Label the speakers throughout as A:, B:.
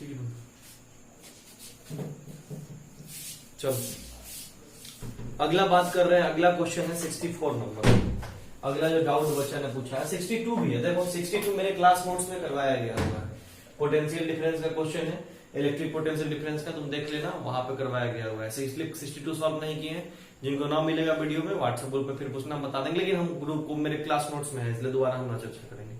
A: ठीक है, चलो अगला बात कर रहे हैं। अगला क्वेश्चन है 64 नंबर। अगला जो डाउट बच्चा ने पूछा है 62 भी है। देखो 62 मेरे क्लास नोट्स में करवाया गया हुआ है। पोटेंशियल डिफरेंस का क्वेश्चन है, इलेक्ट्रिक पोटेंशियल डिफरेंस का, तुम देख लेना वहां पे करवाया गया हुआ है। इसलिए 62 सॉल्व नहीं किए हैं। जिनको ना मिलेगा वीडियो में व्हाट्सएप ग्रुप पे फिर पूछना, हम बता देंगे, लेकिन हम ग्रुप को मेरे क्लास नोट्स में है इसलिए दोबारा हम ना चर्चा करेंगे।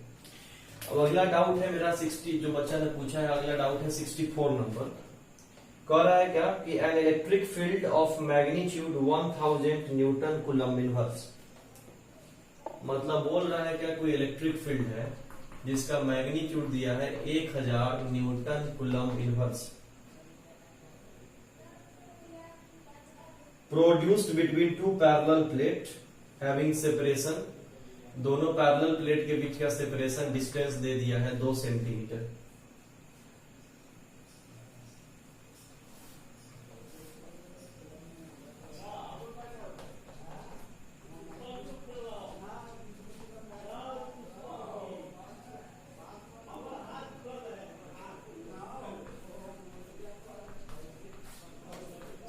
A: अब अगला डाउट है मेरा 60 जो बच्चा ने पूछा है, अगला डाउट है 64 नंबर। कह रहा है क्या कि an electric field of magnitude 1000 Newton coulomb inverse. मतलब बोल रहा है क्या कोई इलेक्ट्रिक फील्ड है जिसका मैग्नीट्यूड दिया है 1000 Newton coulomb inverse, produced between two parallel plate having separation. दोनों पैरेलल प्लेट के बीच का सेपरेशन डिस्टेंस दे दिया है 2 सेंटीमीटर।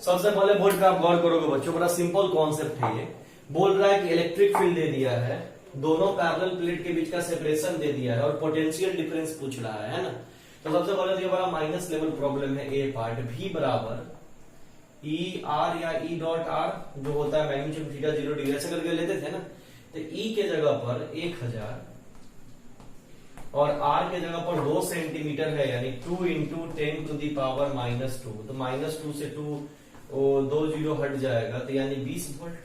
A: सबसे पहले बोर्ड पे आप गौर करोगे बच्चों, बड़ा सिंपल कॉन्सेप्ट है ये। बोल रहा है कि इलेक्ट्रिक फील्ड दे दिया है, दोनों पैरेलल प्लेट के बीच का सेपरेशन दे दिया है और पोटेंशियल डिफरेंस पूछ रहा है ना। तो सबसे पहले तो ये बड़ा माइनस लेवल प्रॉब्लम है। ए पार्ट भी बराबर ई आर या ई डॉट आर जो होता है मैग्नीट्यूड थीटा 0 डिग्री ऐसे करके लेते थे ना। तो ई के जगह पर 1000 और आर के जगह पर 2 सेंटीमीटर है, यानी 2 इंटू 10 टू दी पावर -2। तो -2 से 2 जीरो हट जाएगा, तो यानी 20 वोल्ट।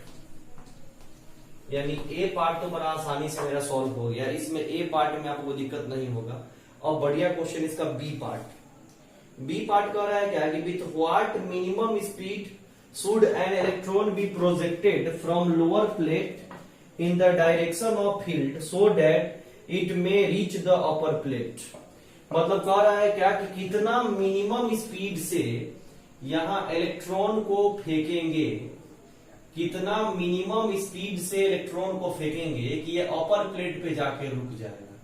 A: यानी ए पार्ट तो बड़ा आसानी से मेरा सॉल्व हो गया। इसमें ए पार्ट में आपको दिक्कत नहीं होगा। और बढ़िया क्वेश्चन इसका बी पार्ट। बी पार्ट कह रहा है क्या कि with what minimum speed should an electron be projected from lower plate in the direction of field so that it may reach the upper plate. मतलब कह रहा है क्या कि कितना मिनिमम स्पीड से यहां इलेक्ट्रॉन को फेंकेंगे, कितना मिनिमम स्पीड से इलेक्ट्रॉन को फेंकेंगे कि ये अपर प्लेट पे जाके रुक जाएगा।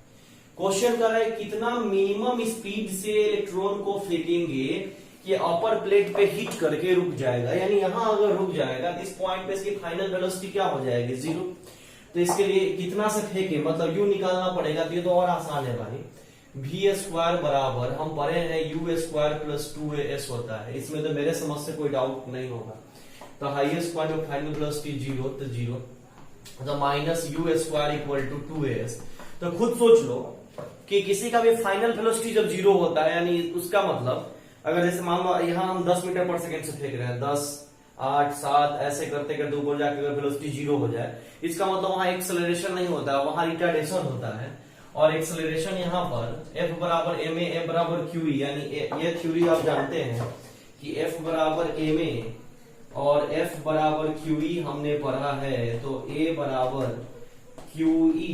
A: क्वेश्चन कर रहा है कितना मिनिमम स्पीड से इलेक्ट्रॉन को फेंकेंगे कि अपर प्लेट पे हिट करके रुक जाएगा। यानी यहां अगर रुक जाएगा तो इस पॉइंट पे इसकी फाइनल वेलोसिटी क्या हो जाएगी? 0। तो इसके लिए कितना से फेंके, मतलब यू निकालना पड़ेगा। तो ये तो और आसान है भाई। v² बराबर हम पढ़े हैं u² प्लस 2as होता है। इसमें तो मेरे समझ से कोई डाउट नहीं होगा। तो highest point of final velocity 0, तो 0 तो -u² इक्वल टू 2as। तो खुद सोच लो कि किसी का भी फाइनल वेलोसिटी जब 0 होता है, यानी उसका मतलब अगर जैसे मान लो यहां हम 10 मीटर पर सेकेंड से फेंक रहे हैं, 10, 8, 7 ऐसे करते करते ऊपर जाके अगर वेलोसिटी 0 हो जाए, इसका मतलब वहां एक्सेलरेशन नहीं होता है, वहां रिटार्डेशन होता है। और एक्सेलरेशन यहाँ पर F बराबर ma, F बराबर QE, यानी ये थ्योरी आप जानते हैं कि F बराबर ma और F बराबर QE हमने पढ़ा है। तो A बराबर QE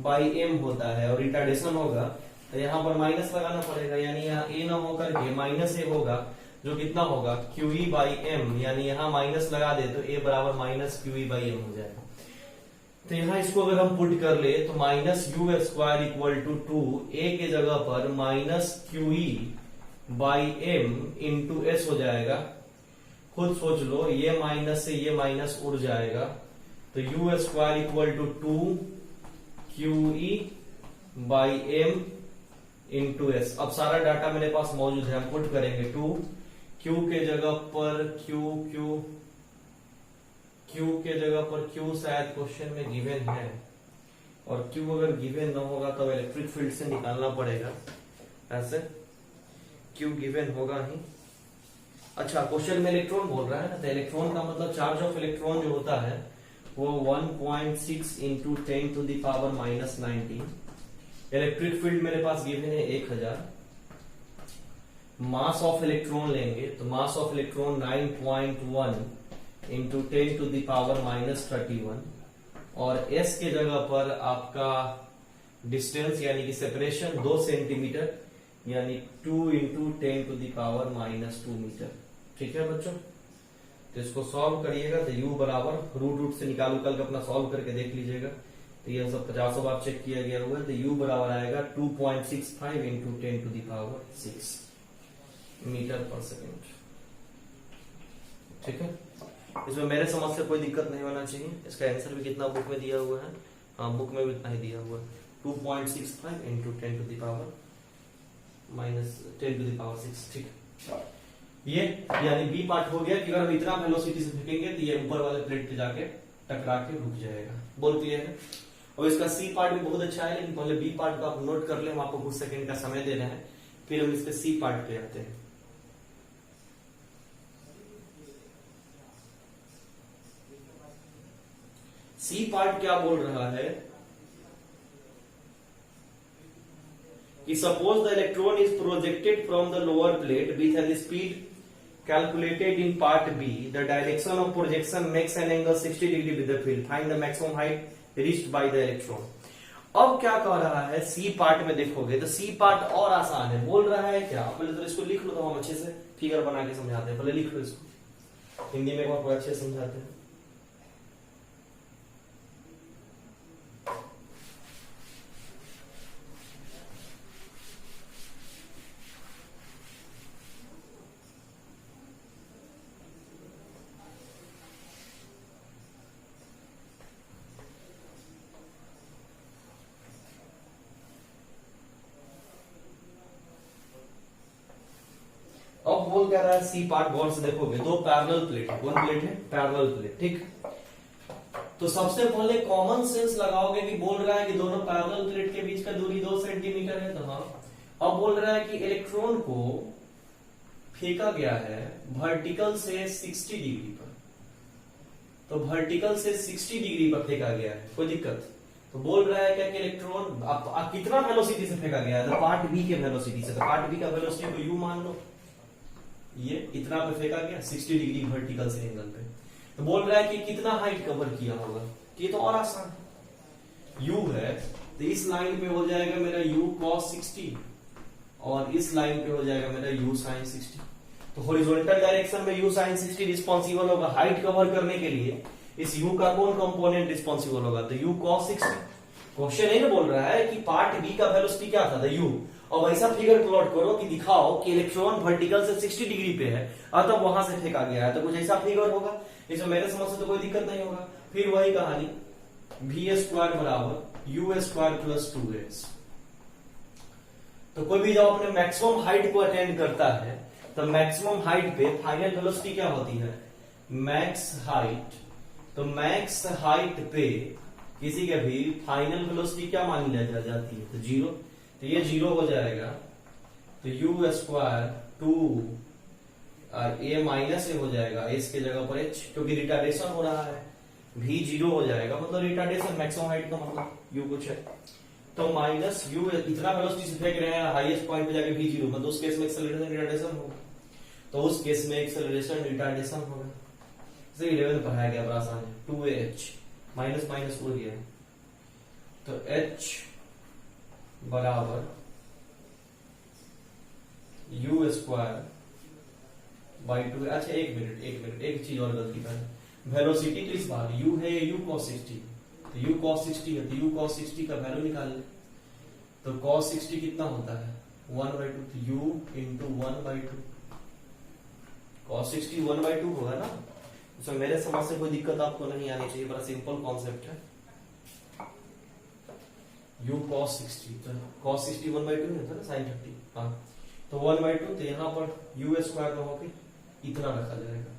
A: बाई M होता है और रिटार्डेशन होगा तो यहाँ पर माइनस लगाना पड़ेगा, यानी यहाँ A ना होकर के -A होगा, जो कितना होगा QE बाई M, यानी यहाँ माइनस लगा दे तो A बराबर -QE बाई M हो जाएगा। तो यहाँ इसको अगर हम पुट कर ले तो -u² इक्वल टू 2, A के जगह पर -QE by M into S हो जाएगा। खुद सोच लो, ये माइनस से ये माइनस उड़ जाएगा, तो u² equal to 2 QE by M into S। अब सारा डाटा मेरे पास मौजूद है, हम पुट करेंगे 2 Q के जगह पर Q के जगह पर Q शायद क्वेश्चन में गिवन है, और Q अगर गिवन न होगा तो इलेक्ट्रिक फील्ड से निकालना पड़ेगा। ऐसे Q गिवन होगा ही। अच्छा, क्वेश्चन में इलेक्ट्रॉन बोल रहा है ना, तो इलेक्ट्रॉन का मतलब चार्ज ऑफ इलेक्ट्रॉन जो होता है वो 1.6 into 10 to the power -19। Electric field मेरे पास गिवन है 1000। मास ऑफ इलेक्ट्रॉन लेंगे तो mass of electron 9.1 into 10 to the power -31, और S के जगह पर आपका डिस्टेंस यानी कि सेपरेशन 2 सेंटीमीटर, यानी 2 into 10 to the power -2 metre. ठीक है बच्चों, तो इसको सॉल्व करिएगा तो u बराबर रूट से निकाल के अपना सॉल्व करके देख लीजिएगा। तो ये सब 50 बार चेक किया गया हुआ है। तो u बराबर आएगा 2.65 into 10 to the power 6। Metre पर सेकेंड। ठीक है, इसमें मेरे समझ से कोई दिक्कत नहीं होना चाहिए। इसका आंसर भी कितना बुक में दिया हुआ है, हाँ बुक में भी इतना ही दिया हुआ है, 2.65 into 10 to the power minus 10 to the power 6। ठीक है, ये यानी बी पार्ट हो गया कि अगर हम इतना वेलोसिटी से फेंकेंगे तो ये ऊपर वाले प्लेट पे जाके टकरा के रुक जाएगा। बोल क्लियर है। और इसका सी पार्ट भी बहुत अच्छा है, लेकिन पहले बी पार्ट को आप नोट कर ले, हम आपको कुछ सेकंड का समय दे रहे हैं, फिर हम इसके सी पार्ट पे आते हैं। सी पार्ट क्या बोल रहा है कि suppose the electron is projected from the lower plate with an speed calculated in part B, the direction of projection makes an angle 60 degree with the field. Find the maximum height reached by the electron. अब क्या कह रहा है, C part में देखोगे तो C part और आसान है। बोल रहा है क्या, पहले तो इसको लिख लो, तो हम अच्छे से फिगर बना के समझाते हैं। पहले लिख लो इसको, हिंदी में बहुत अच्छे से समझाते हैं। अब बोल क्या रहा है, सी पार्ट गौर से देखोगे, दो पैरेलल प्लेट है। कौन प्लेट है, पैरेलल प्लेट। ठीक, तो सबसे पहले कॉमन सेंस लगाओगे कि बोल रहा है कि दोनों पैरेलल प्लेट के बीच का दूरी 2 सेंटीमीटर है, तो हाँ। अब बोल रहा है कि इलेक्ट्रॉन को फेंका गया है वर्टिकल से 60 डिग्री पर, तो वर्टिकल से 60 डिग्री पर फेंका गया है, कोई दिक्कत। तो बोल रहा है क्या कि इलेक्ट्रॉन कितना वेलोसिटी से फेंका गया है, तो पार्ट बी के वेलोसिटी से। तो पार्ट बी का वेलोसिटी को यू मान लो, ये इतना पे फेंका गया 60 डिग्री वर्टिकल से एंगल पे। तो बोल रहा है कि कितना हाइट कवर किया होगा, ये तो और आसान है। u है तो इस लाइन पे हो जाएगा मेरा u cos 60 और इस लाइन पे हो जाएगा मेरा u sin 60। तो हॉरिजॉन्टल डायरेक्शन में u sin 60 रिस्पॉन्सिबल होगा हाइट कवर करने के लिए। इस u का कौन कंपोनेंट रिस्पॉन्सिबल होगा, तो u cos 60। क्वेश्चन नहीं बोल रहा है कि पार्ट बी का वेलोसिटी क्या था, u। और वैसा फिगर प्लॉट करो कि दिखाओ कि इलेक्ट्रॉन वर्टिकल से 60 डिग्री पे है और तब वहां से फेंका गया है, तो कुछ ऐसा फिगर होगा। इसमें मेरे समझ से तो कोई दिक्कत नहीं होगा। फिर वही कहानी, v स्क्वायर बराबर u स्क्वायर प्लस 2h। तो कोई भी जब अपने मैक्सिमम हाइट को अटेंड करता है तो मैक्सिमम हाइट पे फाइनल वेलोसिटी क्या होती है, मैक्स हाइट। तो मैक्स हाइट पे किसी के भी फाइनल वेलोसिटी क्या मानी जाती है, तो 0। तो ये 0 हो जाएगा, तो u स्क्वायर 2 a माइनस ए हो जाएगा, एस के जगह पर h, क्योंकि रिटार्डेशन हो रहा है। v 0 हो जाएगा, मतलब रिटार्डेशन मैक्सिमम हाइट का मतलब u कुछ है। तो माइनस u इतना वेलोसिटी से फेंक रहे हैं हाईएस्ट पॉइंट पे जाके v 0, मतलब उस केस में एक्सेलरेशन रिटार्डेशन होगा। तो उस केस में एक्सेलरेशन रिटार्डेशन होगा। जैसे 11 में पढ़ाया गया, बड़ा आसान है। 2h माइनस माइनस उड़ गया, तो h बराबर u स्क्वायर बाई 2। अच्छा एक मिनट, एक चीज और गलती कर, वेलोसिटी तो इस बार u है, u cos 60, तो u cos 60 है, तो u cos 60 का वैल्यू निकाल ले। तो cos 60 कितना होता है, 1/2, तो u इंटू 1/2। cos 60 1/2 होगा ना। उसमें मेरे समझ से कोई दिक्कत आपको नहीं आनी चाहिए, बड़ा सिंपल कॉन्सेप्ट है। u cos 60, तो cos 60 1/2 नहीं होता ना, sin 30। हाँ, तो 1/2, तो यहाँ पर u स्क्वायर में होके इतना रखा जाएगा,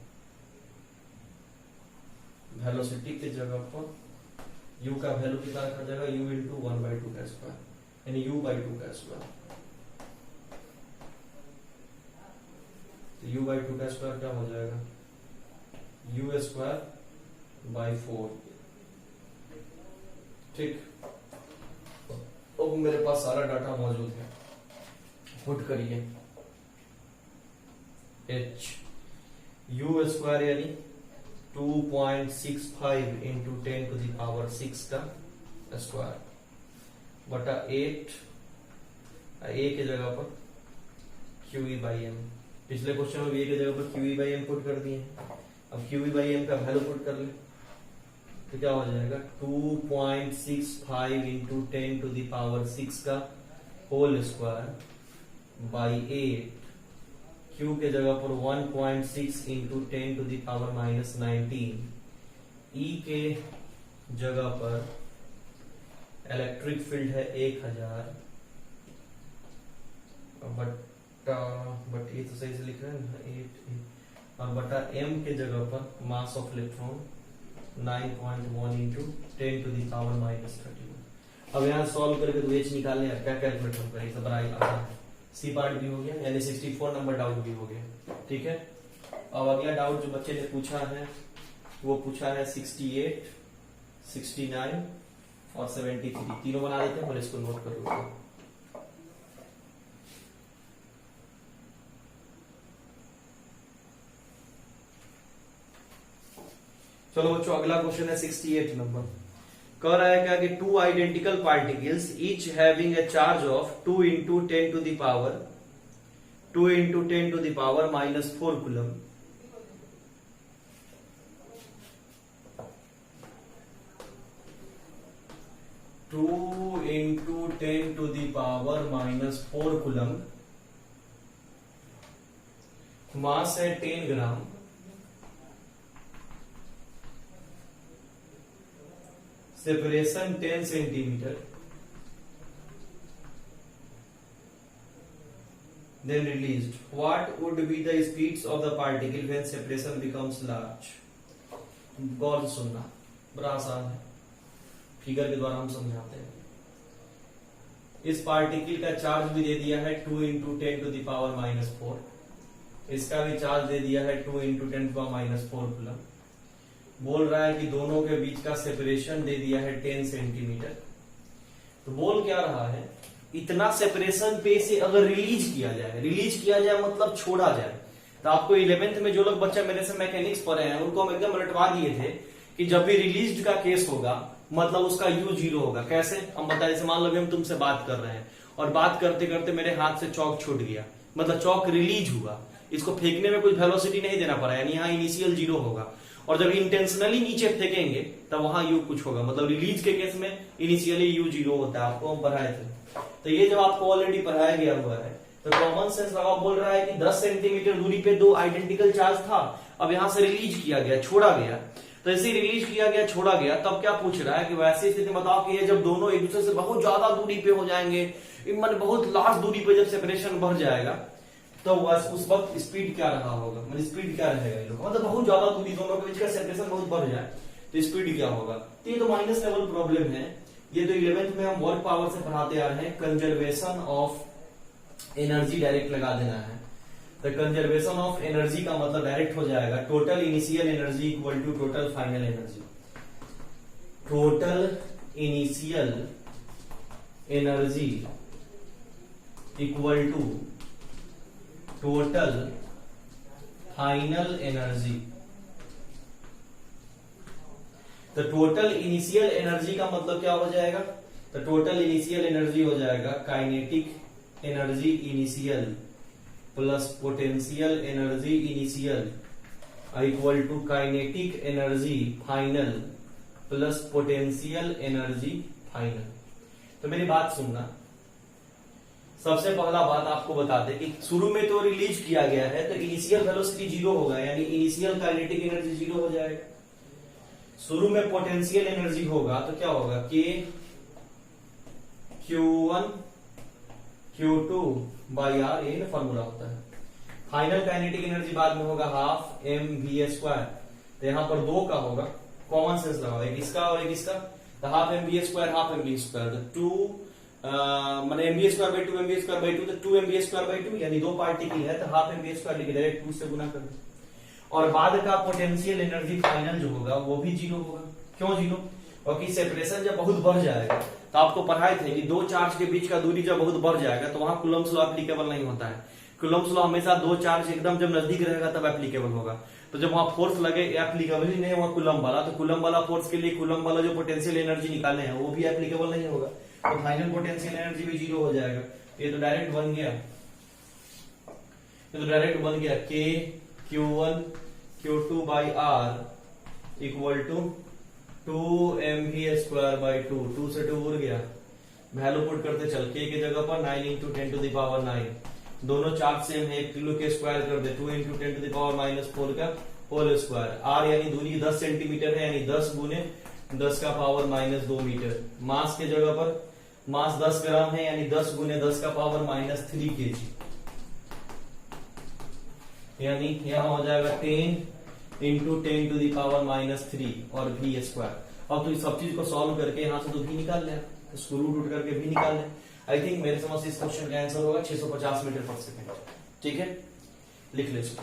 A: वेलोसिटी की जगह पर u का वैल्यू कितना रखा जाएगा, u इंटू 1/2 का स्क्वायर, यानी u/2 का स्क्वायर। तो u/2 का स्क्वायर क्या हो जाएगा, u स्क्वायर बाई 4। ठीक, अब मेरे पास सारा डाटा मौजूद है, पुट करिए। h u स्क्वायर यानी 2.65 इंटू 10 टू द पावर 6 का स्क्वायर बटा 8, a की जगह पर QE/m। पिछले क्वेश्चन में a की जगह पर QE/m पुट कर दिए। अब QE/m का वैल्यू पुट कर ले, तो क्या हो जाएगा, 2.65 इंटू 10 टू द पावर 6 का होल स्क्वायर बाई 8 Q के जगह पर 1.6 into 10 to the power minus 19, E के जगह पर इलेक्ट्रिक फील्ड है 1000, बट ये तो सही से लिख रहे हैं ना 8 और बटा m के जगह पर mass of electron 9.1 into 10 to the power minus 31। अब यहाँ सॉल्व करके तो h निकालने हैं, क्या कैलकुलेट हम करें, सब बड़ा आसान है। सी पार्ट भी हो गया, यानी 64 नंबर डाउट भी हो गया। ठीक है, अब अगला डाउट जो बच्चे ने पूछा है वो पूछा है 68, 69 और 73, तीनों बना देते हैं और इसको नोट कर लो। चलो बच्चों, अगला क्वेश्चन है 68 नंबर। कह रहा है क्या कि two identical particles each having a charge of 2 into 10 to the power minus 4 coulomb two into 10 to the power minus 4 coulomb, mass है 10 gram, separation 10 centimetre, then released. What would be the speeds of the particle when separation becomes large? गौर से सुनना, बड़ा आसान है, figure के द्वारा हम समझाते हैं। इस पार्टिकल का चार्ज भी दे दिया है 2 into 10 to the power minus 4, इसका भी चार्ज दे दिया है 2 into 10 to the minus 4 coulomb. बोल रहा है कि दोनों के बीच का सेपरेशन दे दिया है 10 सेंटीमीटर। तो बोल क्या रहा है, इतना सेपरेशन पे से अगर रिलीज किया जाए मतलब छोड़ा जाए, तो आपको 11th में जो लोग बच्चा मेरे से मैकेनिक्स पढ़े हैं उनको हम एकदम रटवा दिए थे कि जब भी रिलीज का केस होगा मतलब उसका U 0 होगा। कैसे हम बता, जैसे मान लो हम तुमसे बात कर रहे हैं और बात करते करते मेरे हाथ से चौक छूट गया, मतलब चौक रिलीज हुआ, इसको फेंकने में कुछ वेलोसिटी नहीं देना पड़ा, यानी यहाँ इनिशियल 0 होगा। और जब इंटेंशनली नीचे फेंकेंगे तब वहां U कुछ होगा, मतलब रिलीज के केस में इनिशियली U 0 होता है, आपको हम पढ़ाए थे। तो ये जब आपको ऑलरेडी पढ़ाया गया हुआ है तो कॉमन सेंस लगा, बोल रहा है कि 10 सेंटीमीटर दूरी पे दो आइडेंटिकल चार्ज था, अब यहां से रिलीज किया गया, छोड़ा गया। तो ऐसे रिलीज किया गया, छोड़ा गया, तब क्या पूछ रहा है कि वैसी स्थिति में बताओ कि ये जब दोनों एक दूसरे से बहुत ज्यादा दूरी पे हो जाएंगे, मतलब बहुत लार्ज दूरी पे जब सेपरेशन बढ़ जाएगा तो उस वक्त स्पीड क्या रहा होगा, मतलब स्पीड क्या रहेगा इन लोगों, मतलब बहुत ज्यादा दूरी दोनों के बीच का सेपरेशन बहुत बढ़ जाए तो स्पीड क्या होगा। तो ये तो माइनस लेवल प्रॉब्लम है। ये तो 11th में हम वर्क पावर से पढ़ाते आ रहे हैं, कंजर्वेशन ऑफ एनर्जी डायरेक्ट लगा देना है। तो कंजर्वेशन ऑफ एनर्जी का मतलब डायरेक्ट हो जाएगा total initial energy equal to total final energy. Total initial energy equal to total final energy. तो टोटल इनिशियल एनर्जी का मतलब क्या हो जाएगा, तो टोटल इनिशियल एनर्जी हो जाएगा kinetic energy initial plus potential energy initial equal to kinetic energy final plus potential energy final. तो मेरी बात सुनना, सबसे पहला बात आपको बता दें कि शुरू में तो रिलीज किया गया है तो इनिशियल वेलोसिटी 0 होगा, यानी इनिशियल काइनेटिक एनर्जी 0 हो जाएगा। शुरू में पोटेंशियल एनर्जी होगा तो क्या होगा, K Q1 Q2 by R, ये फॉर्मूला होता है। फाइनल काइनेटिक एनर्जी बाद में होगा हाफ mv²। तो यहां पर 2 का होगा, कॉमन सेंस लगाओ, एक इसका और एक इसका, तो हाफ mv², हाफ mv², तो 2 मैंने mv²/2 mv²/2, तो 2 mv²/2, यानी 2 पार्टिकल है तो हाफ mv² लिख डायरेक्ट 2 से गुना कर दो। और बाद का पोटेंशियल एनर्जी फाइनल जो होगा वो भी 0 होगा। क्यों 0? क्योंकि सेपरेशन जब बहुत बढ़ जाएगा, तो आपको पढ़ाए थे कि दो चार्ज के बीच का दूरी जब बहुत बढ़ जाएगा तो वहां कूलम्ब्स लॉ एप्लीकेबल नहीं होता है। कूलम्ब्स लॉ हमेशा दो चार्ज एकदम जब नजदीक रहेगा तब एप्लीकेबल होगा। तो जब वहां फोर्स लगे, एप्लीकेबल ही नहीं हुआ कूलम्ब वाला, तो कूलम्ब वाला फोर्स के लिए कूलम्ब वाला जो पोटेंशियल एनर्जी निकाले हैं वो भी एप्लीकेबल नहीं होगा, तो फाइनल पोटेंशियल एनर्जी भी 0 हो जाएगा। ये तो डायरेक्ट बन गया, K Q1 Q2 by R equal to 2 mv²/2, 2 से 2 उड़ गया, वैल्यू पुट करते चल, K की जगह पर 9 इंटू 10 टू द पावर 9 दोनों चार्ज सेम है, 1 किलो के स्क्वायर कर दे 2 इंटू 10⁻⁴ का होल स्क्वायर। आर यानी दूरी 10 सेंटीमीटर है, यानी 10 गुने 10 का पावर -2 मीटर। मास के जगह पर मास 10 ग्राम है, यानी 10 गुने 10 का पावर -3 केजी, यानी यहां हो जाएगा 10 इंटू 10⁻³ और v स्क्वायर। अब तो इस सब चीज को सॉल्व करके यहां से तो v निकाल लें, इसको रूट उठ करके v निकाल लें। आई थिंक मेरे समझ से इस क्वेश्चन का आंसर होगा 650 मीटर पर सेकेंड। ठीक है, लिख ले इसको।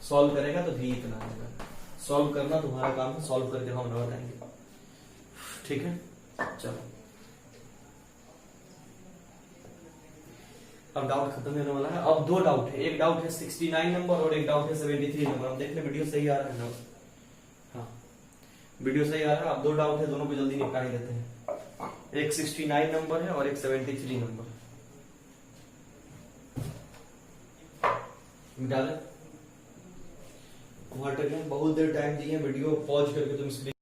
A: सॉल्व करेगा तो v इतना आएगा। सॉल्व करना तुम्हारा काम है, सॉल्व करके हम बताएंगे। ठीक है, चलो अब डाउट खत्म होने वाला है। अब दो डाउट है, एक डाउट है 69 नंबर और एक डाउट है 73 नंबर। हम देख ले वीडियो सही आ रहा है ना? हाँ, वीडियो सही आ रहा है। अब दो डाउट है, दोनों को जल्दी निपटा ही देते हैं। एक 69 नंबर है और एक 73 नंबर। मिटा दे। बहुत देर टाइम दिए, वीडियो पॉज करके तुम स्क्रीन